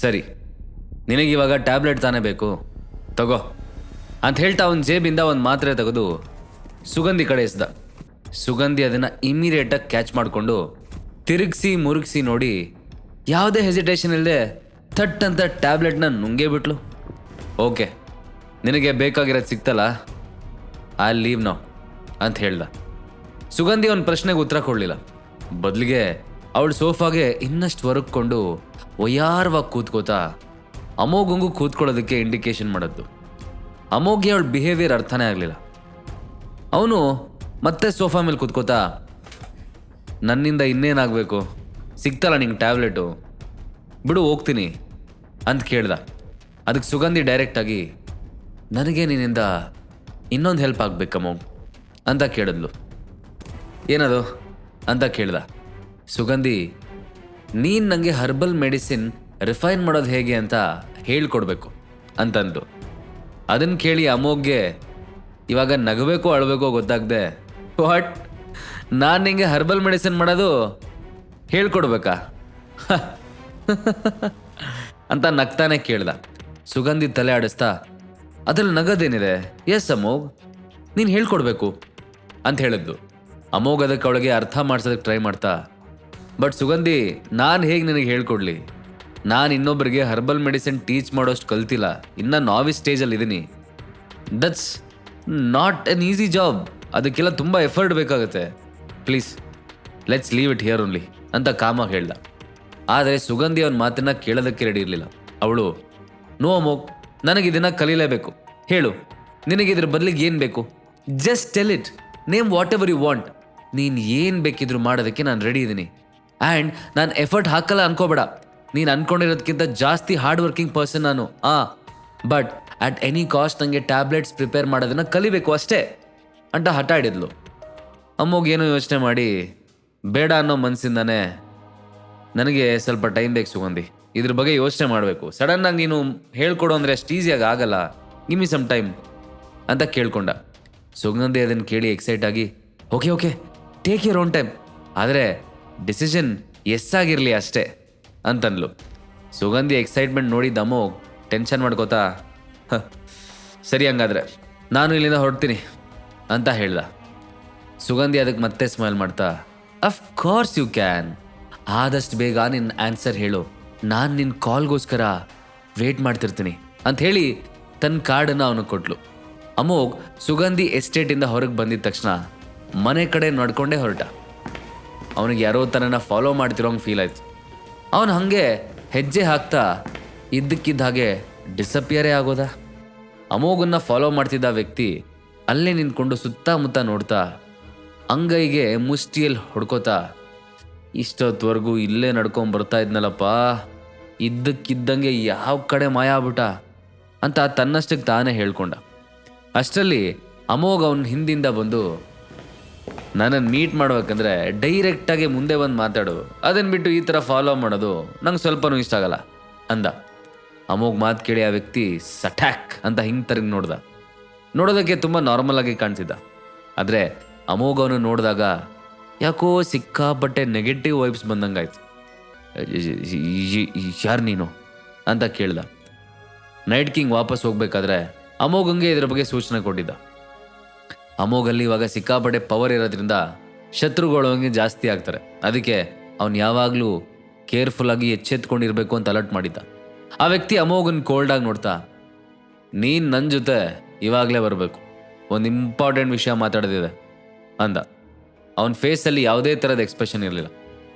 ಸರಿ, ನಿನಗಿವಾಗ ಟ್ಯಾಬ್ಲೆಟ್ ತಾನೇ ಬೇಕು, ತಗೋ ಅಂತ ಹೇಳ್ತಾ ಅವನ ಜೇಬಿಂದ ಒಂದು ಮಾತ್ರೆ ತೆಗೆದು ಸುಗಂಧಿ ಕಡೆ ಎಸ್ದ. ಸುಗಂಧಿ ಅದನ್ನು ಇಮಿಡಿಯೇಟಾಗಿ ಕ್ಯಾಚ್ ಮಾಡಿಕೊಂಡು ತಿರುಗಿಸಿ ಮುರುಗಿಸಿ ನೋಡಿ ಯಾವುದೇ ಹೆಸಿಟೇಷನ್ ಇಲ್ಲದೆ ಥಟ್ ಅಂತ ಟ್ಯಾಬ್ಲೆಟ್ನ ನುಂಗೇ ಬಿಟ್ಲು. ಓಕೆ, ನಿನಗೆ ಬೇಕಾಗಿರೋದು ಸಿಕ್ತಲ್ಲ, ಐ ಲೀವ್ ನೌ ಅಂತ ಹೇಳ್ದ. ಸುಗಂಧಿ ಅವನ ಪ್ರಶ್ನೆಗೆ ಉತ್ತರ ಕೊಡಲಿಲ್ಲ. ಬದಲಿಗೆ ಅವಳು ಸೋಫಾಗೆ ಇನ್ನಷ್ಟು ಹೊರಕೊಂಡು ಒಯ್ಯಾರವಾಗಿ ಕೂತ್ಕೋತಾ ಅಮೋಘಂಗೂ ಕೂತ್ಕೊಳ್ಳೋದಕ್ಕೆ ಇಂಡಿಕೇಶನ್ ಮಾಡಿದ್ದು. ಅಮೋಘ್ಗೆ ಅವಳ ಬಿಹೇವಿಯರ್ ಅರ್ಥನೇ ಆಗಲಿಲ್ಲ. ಅವನು ಮತ್ತೆ ಸೋಫಾ ಮೇಲೆ ಕೂತ್ಕೋತಾ, ನನ್ನಿಂದ ಇನ್ನೇನಾಗಬೇಕು, ಸಿಕ್ತಲ್ಲ ನಿಂಗೆ ಟ್ಯಾಬ್ಲೆಟು, ಬಿಡು ಹೋಗ್ತೀನಿ ಅಂತ ಕೇಳ್ದ. ಅದಕ್ಕೆ ಸುಗಂಧಿ ಡೈರೆಕ್ಟಾಗಿ, ನನಗೆ ನಿನ್ನಿಂದ ಇನ್ನೊಂದು ಹೆಲ್ಪ್ ಆಗಬೇಕಮ್ಮ ಅಂತ ಕೇಳಿದ್ಲು. ಏನದು ಅಂತ ಕೇಳ್ದ. ಸುಗಂಧಿ, ನೀನು ನನಗೆ ಹರ್ಬಲ್ ಮೆಡಿಸಿನ್ ರಿಫೈನ್ ಮಾಡೋದು ಹೇಗೆ ಅಂತ ಹೇಳ್ಕೊಡ್ಬೇಕು ಅಂತಂದು. ಅದನ್ನು ಕೇಳಿ ಅಮೋಘ್ಗೆ ಇವಾಗ ನಗಬೇಕೋ ಅಳಬೇಕೋ ಗೊತ್ತಾಗದೆ, ವಾಟ್, ನಾನು ನಿಂಗೆ ಹರ್ಬಲ್ ಮೆಡಿಸಿನ್ ಮಾಡೋದು ಹೇಳ್ಕೊಡ್ಬೇಕಾ ಅಂತ ನಗ್ತಾನೆ ಕೇಳ್ದ. ಸುಗಂಧಿ ತಲೆ ಆಡಿಸ್ತಾ, ಅದ್ರಲ್ಲಿ ನಗದೇನಿದೆ, ಎಸ್ ಅಮೋಘ್, ನೀನು ಹೇಳ್ಕೊಡ್ಬೇಕು ಅಂತ ಹೇಳಿದ್ದು. ಅಮೋಘ್ ಅದಕ್ಕೆ ಅವಳಿಗೆ ಅರ್ಥ ಮಾಡ್ಸೋದಕ್ಕೆ ಟ್ರೈ ಮಾಡ್ತಾ, ಬಟ್ ಸುಗಂಧಿ, ನಾನು ಹೇಗೆ ನಿನಗೆ ಹೇಳ್ಕೊಡ್ಲಿ, ನಾನು ಇನ್ನೊಬ್ಬರಿಗೆ ಹರ್ಬಲ್ ಮೆಡಿಸಿನ್ ಟೀಚ್ ಮಾಡೋಷ್ಟು ಕಲ್ತಿಲ್ಲ, ಇನ್ನೂ ನಾವಿಸ್ ಸ್ಟೇಜಲ್ಲಿ ಇದ್ದೀನಿ. That's not an easy job, ಅದಕ್ಕೆಲ್ಲ ತುಂಬ ಎಫರ್ಟ್ ಬೇಕಾಗುತ್ತೆ. Please let's leave it here only ಅಂತ ಕಾಮಾಗಿ ಹೇಳ್ದ. ಆದರೆ ಸುಗಂಧಿ ಅವನ ಮಾತನ್ನ ಕೇಳೋದಕ್ಕೆ ರೆಡಿ ಇರಲಿಲ್ಲ. ಅವಳು, ನೋ ಅಮೋಘ್, ನನಗಿದನ್ನು ಕಲೀಲೇಬೇಕು, ಹೇಳು ನಿನಗಿದ್ರ ಬದಲಿಗೆ ಏನು ಬೇಕು, just tell it, name whatever you want, ನೀನು ಏನು ಬೇಕಿದ್ರು ಮಾಡೋದಕ್ಕೆ ನಾನು ರೆಡಿ ಇದ್ದೀನಿ. ಆ್ಯಂಡ್ ನಾನು ಎಫರ್ಟ್ ಹಾಕಲ್ಲ ಅನ್ಕೋಬೇಡ, ನೀನು ಅನ್ಕೊಂಡಿರೋದಕ್ಕಿಂತ ಜಾಸ್ತಿ ಹಾರ್ಡ್ ವರ್ಕಿಂಗ್ ಪರ್ಸನ್ ನಾನು. ಬಟ್ ಅಟ್ ಎನಿ ಕಾಸ್ಟ್ ನನಗೆ ಟ್ಯಾಬ್ಲೆಟ್ಸ್ ಪ್ರಿಪೇರ್ ಮಾಡೋದನ್ನು ಕಲಿಬೇಕು ಅಷ್ಟೇ ಅಂತ ಹಠ ಹಿಡಿದ್ಲು. ಅಮ್ಮೋಗ್ ಏನೋ ಯೋಚನೆ ಮಾಡಿ, ಬೇಡ ಅನ್ನೋ ಮನಸ್ಸಿಂದಾನೆ, ನನಗೆ ಸ್ವಲ್ಪ ಟೈಮ್ ಬೇಕು ಸುಗಂಧಿ, ಇದ್ರ ಬಗ್ಗೆ ಯೋಚನೆ ಮಾಡಬೇಕು, ಸಡನ್ನಾಗಿ ನೀನು ಹೇಳ್ಕೊಡು ಅಂದರೆ ಅಷ್ಟು ಈಸಿಯಾಗಿ ಆಗಲ್ಲ, ಗಿವ್ ಮಿ ಸಮ್ ಟೈಮ್ ಅಂತ ಕೇಳ್ಕೊಂಡ. ಸುಗಂಧಿ ಅದನ್ನು ಕೇಳಿ ಎಕ್ಸೈಟ್ ಆಗಿ, okay okay take your own time, ಆದರೆ ಡಿಸಿಷನ್ ಎಸ್ ಆಗಿರಲಿ ಅಷ್ಟೇ ಅಂತನ್ಲು. ಸುಗಂಧಿ ಎಕ್ಸೈಟ್ಮೆಂಟ್ ನೋಡಿದ್ದ ಅಮೋಘ್ ಟೆನ್ಷನ್ ಮಾಡ್ಕೋತಾ, ಸರಿ ಹಂಗಾದ್ರೆ ನಾನು ಇಲ್ಲಿಂದ ಹೊರಡ್ತೀನಿ ಅಂತ ಹೇಳ್ದ. ಸುಗಂಧಿ ಅದಕ್ಕೆ ಮತ್ತೆ ಸ್ಮೈಲ್ ಮಾಡ್ತಾ, ಅಫ್ ಕೋರ್ಸ್ ಯು ಕ್ಯಾನ್, ಆದಷ್ಟು ಬೇಗ ನಿನ್ನ ಆನ್ಸರ್ ಹೇಳು, ನಾನು ನಿನ್ನ ಕಾಲ್ಗೋಸ್ಕರ ವೇಟ್ ಮಾಡ್ತಿರ್ತೀನಿ ಅಂತ ಹೇಳಿ ತನ್ನ ಕಾರ್ಡನ್ನು ಅವನಿಗೆ ಕೊಟ್ಲು. ಅಮೋಘ್ ಸುಗಂಧಿ ಎಸ್ಟೇಟಿಂದ ಹೊರಗೆ ಬಂದಿದ್ದ ತಕ್ಷಣ ಮನೆ ಕಡೆ ನಡ್ಕೊಂಡೇ ಹೊರಟ. ಅವನಿಗೆ ಯಾರೋ ತನ್ನನ್ನು ಫಾಲೋ ಮಾಡ್ತಿರೋಂಗೆ ಫೀಲ್ ಆಯಿತು. ಅವನು ಹಾಗೆ ಹೆಜ್ಜೆ ಹಾಕ್ತಾ ಇದ್ದಕ್ಕಿದ್ದ ಹಾಗೆ ಡಿಸಪಿಯರೇ ಆಗೋದ. ಅಮೋಘನ್ನ ಫಾಲೋ ಮಾಡ್ತಿದ್ದ ವ್ಯಕ್ತಿ ಅಲ್ಲೇ ನಿಂತ್ಕೊಂಡು ಸುತ್ತಮುತ್ತ ನೋಡ್ತಾ ಅಂಗೈಗೆ ಮುಷ್ಟಿಯಲ್ಲಿ ಹೊಡ್ಕೋತಾ, ಇಷ್ಟೊತ್ತವರೆಗೂ ಇಲ್ಲೇ ನಡ್ಕೊಂಡು ಬರ್ತಾ ಇದ್ನಲ್ಲಪ್ಪ, ಇದ್ದಕ್ಕಿದ್ದಂಗೆ ಯಾವ ಕಡೆ ಮಾಯ ಆಗ್ಬಿಟ್ಟ ಅಂತ ತನ್ನಷ್ಟಕ್ಕೆ ತಾನೇ ಹೇಳ್ಕೊಂಡ. ಅಷ್ಟರಲ್ಲಿ ಅಮೋಘ್ ಅವನ ಹಿಂದಿಂದ ಬಂದು, ನನ್ನನ್ನು ಮೀಟ್ ಮಾಡ್ಬೇಕಂದ್ರೆ ಡೈರೆಕ್ಟಾಗಿ ಮುಂದೆ ಬಂದು ಮಾತಾಡು, ಅದನ್ನು ಬಿಟ್ಟು ಈ ಥರ ಫಾಲೋ ಮಾಡೋದು ನಂಗೆ ಸ್ವಲ್ಪನೂ ಇಷ್ಟ ಆಗಲ್ಲ ಅಂದ. ಅಮೋಘ್ ಮಾತು ಕೇಳಿ ಆ ವ್ಯಕ್ತಿ ಸಟ್ಯಾಕ್ ಅಂತ ಹಿಂಗೆ ತಿರುಗಿ ನೋಡ್ದ. ನೋಡೋದಕ್ಕೆ ತುಂಬ ನಾರ್ಮಲ್ ಆಗಿ ಕಾಣ್ತಿದ್ದ. ಆದರೆ ಅಮೋಘ್ ಅವನು ನೋಡಿದಾಗ ಯಾಕೋ ಸಿಕ್ಕಾಪಟ್ಟೆ ನೆಗೆಟಿವ್ ವೈಬ್ಸ್ ಬಂದಂಗಾಯ್ತು. ಯಾರು ನೀನು ಅಂತ ಕೇಳ್ದ. ನೈಟ್ ಕಿಂಗ್ ವಾಪಸ್ ಹೋಗ್ಬೇಕಾದ್ರೆ ಅಮೋಘಂಗೆ ಇದ್ರ ಬಗ್ಗೆ ಸೂಚನೆ ಕೊಟ್ಟಿದ್ದ. ಅಮೋಘಲ್ಲಿ ಇವಾಗ ಸಿಕ್ಕಾಪಟ್ಟೆ ಪವರ್ ಇರೋದ್ರಿಂದ ಶತ್ರುಗಳು ಹಂಗೆ ಜಾಸ್ತಿ ಆಗ್ತಾರೆ, ಅದಕ್ಕೆ ಅವನು ಯಾವಾಗಲೂ ಕೇರ್ಫುಲ್ಲಾಗಿ ಎಚ್ಚೆತ್ಕೊಂಡಿರ್ಬೇಕು ಅಂತ ಅಲರ್ಟ್ ಮಾಡಿದ್ದ. ಆ ವ್ಯಕ್ತಿ ಅಮೋಘನ್ ಕೋಲ್ಡಾಗಿ ನೋಡ್ತಾ, ನೀನು ನನ್ನ ಜೊತೆ ಇವಾಗಲೇ ಬರಬೇಕು, ಒಂದು ಇಂಪಾರ್ಟೆಂಟ್ ವಿಷಯ ಮಾತಾಡೋದಿದೆ ಅಂದ. ಅವನ ಫೇಸಲ್ಲಿ ಯಾವುದೇ ಥರದ ಎಕ್ಸ್ಪ್ರೆಷನ್ ಇರಲಿಲ್ಲ.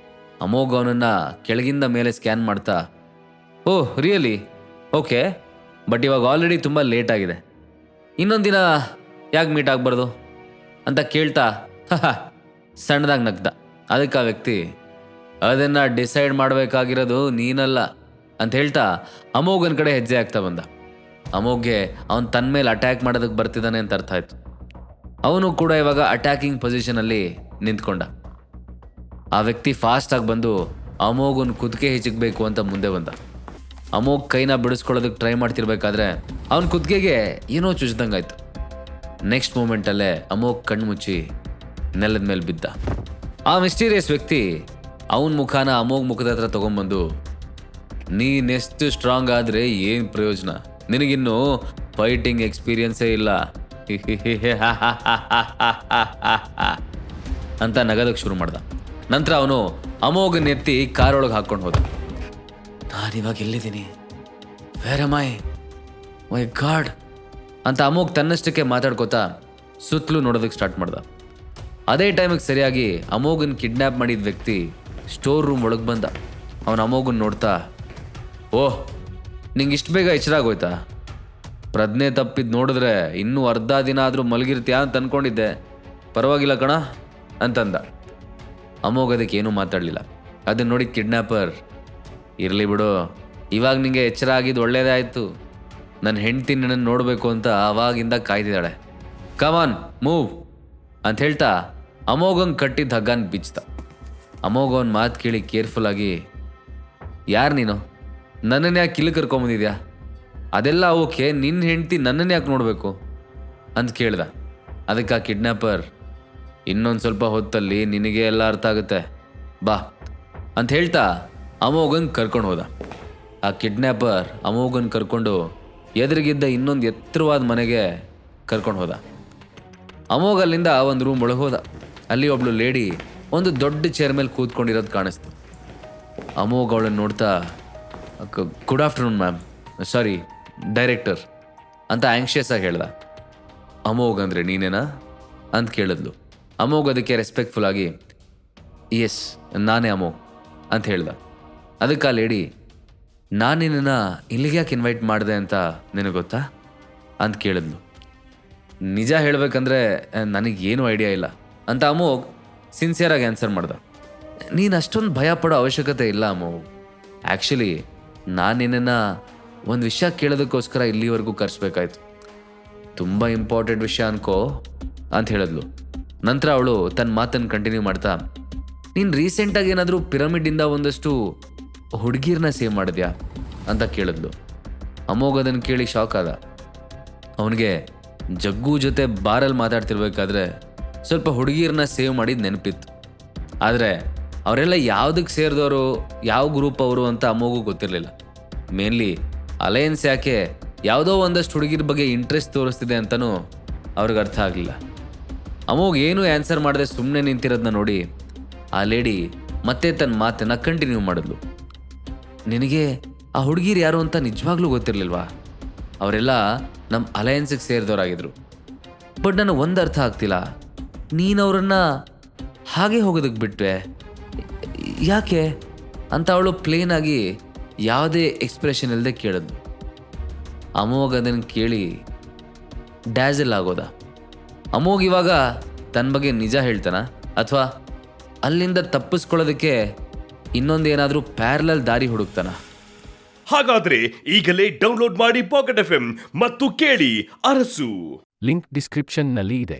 ಅಮೋಘ್ ಅವನನ್ನು ಕೆಳಗಿಂದ ಮೇಲೆ ಸ್ಕ್ಯಾನ್ ಮಾಡ್ತಾ, ಓಹ್ ರಿಯಲಿ, ಓಕೆ, ಬಟ್ ಇವಾಗ ಆಲ್ರೆಡಿ ತುಂಬ ಲೇಟ್ ಆಗಿದೆ, ಇನ್ನೊಂದು ದಿನ ಯಾಕೆ ಮೀಟ್ ಆಗಬಾರ್ದು ಅಂತ ಕೇಳ್ತಾ ಸಣ್ಣದಾಗಿ ನಗ್ದ. ಅದಕ್ಕೆ ಆ ವ್ಯಕ್ತಿ, ಅದನ್ನು ಡಿಸೈಡ್ ಮಾಡಬೇಕಾಗಿರೋದು ನೀನಲ್ಲ ಅಂತ ಹೇಳ್ತಾ ಅಮೋಘನ ಕಡೆ ಹೆಜ್ಜೆ ಆಗ್ತಾ ಬಂದ. ಅಮೋಘ್ಗೆ ಅವನು ತನ್ನ ಮೇಲೆ ಅಟ್ಯಾಕ್ ಮಾಡೋದಕ್ಕೆ ಬರ್ತಿದ್ದಾನೆ ಅಂತ ಅರ್ಥ ಆಯಿತು. ಅವನು ಕೂಡ ಇವಾಗ ಅಟ್ಯಾಕಿಂಗ್ ಪೊಸಿಷನಲ್ಲಿ ನಿಂತ್ಕೊಂಡ. ಆ ವ್ಯಕ್ತಿ ಫಾಸ್ಟಾಗಿ ಬಂದು ಅಮೋಘನ ಕುತ್ತಿಗೆ ಹಿಚಕಬೇಕು ಅಂತ ಮುಂದೆ ಬಂದ. ಅಮೋಘ್ ಕೈನ ಬಿಡಿಸ್ಕೊಳ್ಳೋದಕ್ಕೆ ಟ್ರೈ ಮಾಡ್ತಿರ್ಬೇಕಾದ್ರೆ ಅವನ ಕುತ್ತಿಗೆಗೆ ಏನೋ ಚುಚ್ದಂಗಾಯ್ತು. ನೆಕ್ಸ್ಟ್ ಮೂಮೆಂಟಲ್ಲೇ ಅಮೋಘ್ ಕಣ್ಣು ಮುಚ್ಚಿ ನೆಲದ ಮೇಲೆ ಬಿದ್ದ. ಆ ಮಿಸ್ಟೀರಿಯಸ್ ವ್ಯಕ್ತಿ ಅವನ ಮುಖಾನ ಅಮೋಘ್ ಮುಖದ ಹತ್ರ ತೊಗೊಂಬಂದು, ನೀನೆಷ್ಟು ಸ್ಟ್ರಾಂಗ್ ಆದರೆ ಏನು ಪ್ರಯೋಜನ, ನಿನಗಿನ್ನೂ ಫೈಟಿಂಗ್ ಎಕ್ಸ್ಪೀರಿಯನ್ಸೇ ಇಲ್ಲ ಅಂತ ನಗದಕ್ಕೆ ಶುರು ಮಾಡ್ದ. ನಂತರ ಅವನು ಅಮೋಘನ್ ಎತ್ತಿ ಕಾರೊಳಗೆ ಹಾಕ್ಕೊಂಡು ಹೋದ. ನಾನಿವಾಗ ಎಲ್ಲಿದ್ದೀನಿ, ವೇರ್ ಮೈ ಗಾಡ್ ಅಂತ ಅಮೋಘ್ ತನ್ನಷ್ಟಕ್ಕೆ ಮಾತಾಡ್ಕೋತಾ ಸುತ್ತಲೂ ನೋಡೋದಕ್ಕೆ ಸ್ಟಾರ್ಟ್ ಮಾಡ್ದ. ಅದೇ ಟೈಮಿಗೆ ಸರಿಯಾಗಿ ಅಮೋಘನ್ ಕಿಡ್ನ್ಯಾಪ್ ಮಾಡಿದ ವ್ಯಕ್ತಿ ಸ್ಟೋರ್ ರೂಮ್ ಒಳಗೆ ಬಂದ. ಅವನು ಅಮೋಘನ್ ನೋಡ್ತಾ, ಓಹ್ ನಿಂಗೆ ಇಷ್ಟು ಬೇಗ ಎಚ್ಚರಾಗೋಯ್ತಾ? ಪ್ರಜ್ಞೆ ತಪ್ಪಿದ್ದು ನೋಡಿದ್ರೆ ಇನ್ನೂ ಅರ್ಧ ದಿನ ಆದರೂ ಮಲಗಿರ್ತೀಯಾ ಅಂತ ಅಂದ್ಕೊಂಡಿದ್ದೆ, ಪರವಾಗಿಲ್ಲ ಕಣ ಅಂತಂದ. ಅಮೋಘ್ ಅದಕ್ಕೆ ಏನೂ ಮಾತಾಡಲಿಲ್ಲ. ಅದನ್ನು ನೋಡಿ ಕಿಡ್ನ್ಯಾಪರ್, ಇರಲಿ ಬಿಡು, ಇವಾಗ ನಿಂಗೆ ಎಚ್ಚರ ಆಗಿದ್ದು ಒಳ್ಳೇದೇ ಆಯಿತು. ನನ್ನ ಹೆಂಡ್ತಿ ನನ್ನನ್ನು ನೋಡಬೇಕು ಅಂತ ಆವಾಗಿಂದ ಕಾಯ್ದಿದ್ದಾಳೆ, ಕಮಾನ್ ಮೂವ್ ಅಂತ ಹೇಳ್ತಾ ಅಮೋಘಂಗೆ ಕಟ್ಟಿದ್ದ ಹಗ್ಗನ ಬಿಚ್ಚಿದ. ಅಮೋಘ್ ಅವನ ಮಾತು ಕೇಳಿ ಕೇರ್ಫುಲ್ಲಾಗಿ, ಯಾರು ನೀನು, ನನ್ನನ್ನು ಯಾಕೆ ಕಿಲ್ಲಿ ಕರ್ಕೊಂಬಂದಿದ್ಯಾ? ಅದೆಲ್ಲ ಓಕೆ, ನಿನ್ನ ಹೆಂಡ್ತಿ ನನ್ನನ್ನು ಯಾಕೆ ನೋಡಬೇಕು ಅಂತ ಕೇಳ್ದ. ಅದಕ್ಕೆ ಆ ಕಿಡ್ನ್ಯಾಪರ್, ಇನ್ನೊಂದು ಸ್ವಲ್ಪ ಹೊತ್ತಲ್ಲಿ ನಿನಗೆ ಎಲ್ಲ ಅರ್ಥ ಆಗುತ್ತೆ, ಬಾ ಅಂತ ಹೇಳ್ತಾ ಅಮೋಘನ್ ಕರ್ಕೊಂಡು ಹೋದ. ಆ ಕಿಡ್ನ್ಯಾಪರ್ ಅಮೋಘನ್ ಕರ್ಕೊಂಡು ಎದುರಿಗಿದ್ದ ಇನ್ನೊಂದು ಎತ್ತರವಾದ ಮನೆಗೆ ಕರ್ಕೊಂಡು ಹೋದ. ಅಮೋಘ್ ಅಲ್ಲಿಂದ ಒಂದು ರೂಮ್ ಒಳಗೆ ಹೋದ. ಅಲ್ಲಿ ಒಬ್ಳು ಲೇಡಿ ಒಂದು ದೊಡ್ಡ ಚೇರ್ ಮೇಲೆ ಕೂತ್ಕೊಂಡಿರೋದು ಕಾಣಿಸ್ತು. ಅಮೋಘ್ ಅವಳನ್ನು ನೋಡ್ತಾ, ಗುಡ್ ಆಫ್ಟರ್ನೂನ್ ಮ್ಯಾಮ್, ಸಾರಿ ಡೈರೆಕ್ಟರ್ ಅಂತ ಆ್ಯಂಕ್ಷಿಯಸ್ ಆಗಿ ಹೇಳ್ದ. ಅಮೋಘ್ ಅಂದರೆ ನೀನೇನಾ ಅಂತ ಕೇಳಿದ್ಲು. ಅಮೋಘ್ ಅದಕ್ಕೆ ರೆಸ್ಪೆಕ್ಟ್ಫುಲ್ ಆಗಿ, ಎಸ್ ನಾನೇ ಅಮೋಘ್ ಅಂತ ಹೇಳ್ದ. ಅದಕ್ಕೆ ಆ ಲೇಡಿ, ನಾನು ನಿನ್ನನ್ನು ಇಲ್ಲಿಗೆ ಯಾಕೆ ಇನ್ವೈಟ್ ಮಾಡಿದೆ ಅಂತ ನಿನಗೆ ಗೊತ್ತಾ ಅಂತ ಕೇಳಿದ್ಲು. ನಿಜ ಹೇಳಬೇಕಂದ್ರೆ ನನಗೇನು ಐಡಿಯಾ ಇಲ್ಲ ಅಂತ ಅಮೋಘ್ ಸಿನ್ಸಿಯರಾಗಿ ಆನ್ಸರ್ ಮಾಡ್ದ. ನೀನು ಅಷ್ಟೊಂದು ಭಯ ಪಡೋ ಅವಶ್ಯಕತೆ ಇಲ್ಲ ಅಮೋಘ್. ಆ್ಯಕ್ಚುಲಿ ನಾನು ನಿನ್ನನ್ನು ಒಂದು ವಿಷಯ ಕೇಳೋದಕ್ಕೋಸ್ಕರ ಇಲ್ಲಿವರೆಗೂ ಕರೆಸ್ಬೇಕಾಯ್ತು. ತುಂಬ ಇಂಪಾರ್ಟೆಂಟ್ ವಿಷಯ ಅನ್ಕೋ ಅಂತ ಹೇಳಿದ್ಲು. ನಂತರ ಅವಳು ತನ್ನ ಮಾತನ್ನು ಕಂಟಿನ್ಯೂ ಮಾಡ್ತಾ, ನೀನು ರೀಸೆಂಟಾಗಿ ಏನಾದರೂ ಪಿರಮಿಡಿಂದ ಒಂದಷ್ಟು ಹುಡುಗಿರನ್ನ ಸೇವ್ ಮಾಡಿದ್ಯಾ ಅಂತ ಕೇಳಿದ್ಲು. ಅಮೋಘ್ ಅದನ್ನು ಕೇಳಿ ಶಾಕ್ ಆದ. ಅವನಿಗೆ ಜಗ್ಗು ಜೊತೆ ಬಾರಲ್ಲಿ ಮಾತಾಡ್ತಿರ್ಬೇಕಾದ್ರೆ ಸ್ವಲ್ಪ ಹುಡುಗಿರನ್ನ ಸೇವ್ ಮಾಡಿದ್ದು ನೆನಪಿತ್ತು. ಆದರೆ ಅವರೆಲ್ಲ ಯಾವುದಕ್ಕೆ ಸೇರಿದವರು, ಯಾವ ಗ್ರೂಪ್ ಅವರು ಅಂತ ಅಮೋಘು ಗೊತ್ತಿರಲಿಲ್ಲ. ಮೇನ್ಲಿ ಅಲಯನ್ಸ್ ಯಾಕೆ ಯಾವುದೋ ಒಂದಷ್ಟು ಹುಡುಗಿರ ಬಗ್ಗೆ ಇಂಟ್ರೆಸ್ಟ್ ತೋರಿಸ್ತಿದೆ ಅಂತಲೂ ಅವ್ರಿಗೆ ಅರ್ಥ ಆಗಲಿಲ್ಲ. ಅಮೋಘ್ ಏನೂ ಆನ್ಸರ್ ಮಾಡದೆ ಸುಮ್ಮನೆ ನಿಂತಿರೋದನ್ನ ನೋಡಿ ಆ ಲೇಡಿ ಮತ್ತೆ ತನ್ನ ಮಾತನ್ನು ಕಂಟಿನ್ಯೂ ಮಾಡಿದ್ಲು. ನಿನಗೆ ಆ ಹುಡುಗಿರು ಯಾರು ಅಂತ ನಿಜವಾಗ್ಲೂ ಗೊತ್ತಿರಲಿಲ್ವಾ? ಅವರೆಲ್ಲ ನಮ್ಮ ಅಲಯನ್ಸಿಗೆ ಸೇರಿದವರಾಗಿದ್ರು. ಬಟ್ ನನಗೆ ಒಂದು ಅರ್ಥ ಆಗ್ತಿಲ್ಲ, ನೀನು ಅವರನ್ನು ಹಾಗೆ ಹೋಗೋದಕ್ಕೆ ಬಿಟ್ವೆ ಯಾಕೆ ಅಂತ ಅವಳು ಪ್ಲೇನಾಗಿ ಯಾವುದೇ ಎಕ್ಸ್ಪ್ರೆಷನ್ ಇಲ್ಲದೆ ಕೇಳಿದ್ಲು. ಅಮೋಘ್ ಅದನ್ನು ಕೇಳಿ ಡ್ಯಾಜಲ್ ಆಗೋದ. ಅಮೋಘ್ ಇವಾಗ ತನ್ನ ಬಗ್ಗೆ ನಿಜ ಹೇಳ್ತಾನ ಅಥವಾ ಅಲ್ಲಿಂದ ತಪ್ಪಿಸ್ಕೊಳ್ಳೋದಕ್ಕೆ ಇನ್ನೊಂದೇನಾದರೂ ಪ್ಯಾರಲಲ್ ದಾರಿ ಹುಡುಕ್ತಾನ? ಹಾಗಾದ್ರೆ ಈಗಲೇ ಡೌನ್ಲೋಡ್ ಮಾಡಿ ಪಾಕೆಟ್ FM ಮತ್ತು ಕೇಳಿ ಅರಸು. ಲಿಂಕ್ ಡಿಸ್ಕ್ರಿಪ್ಷನ್ನಲ್ಲಿ ಇದೆ.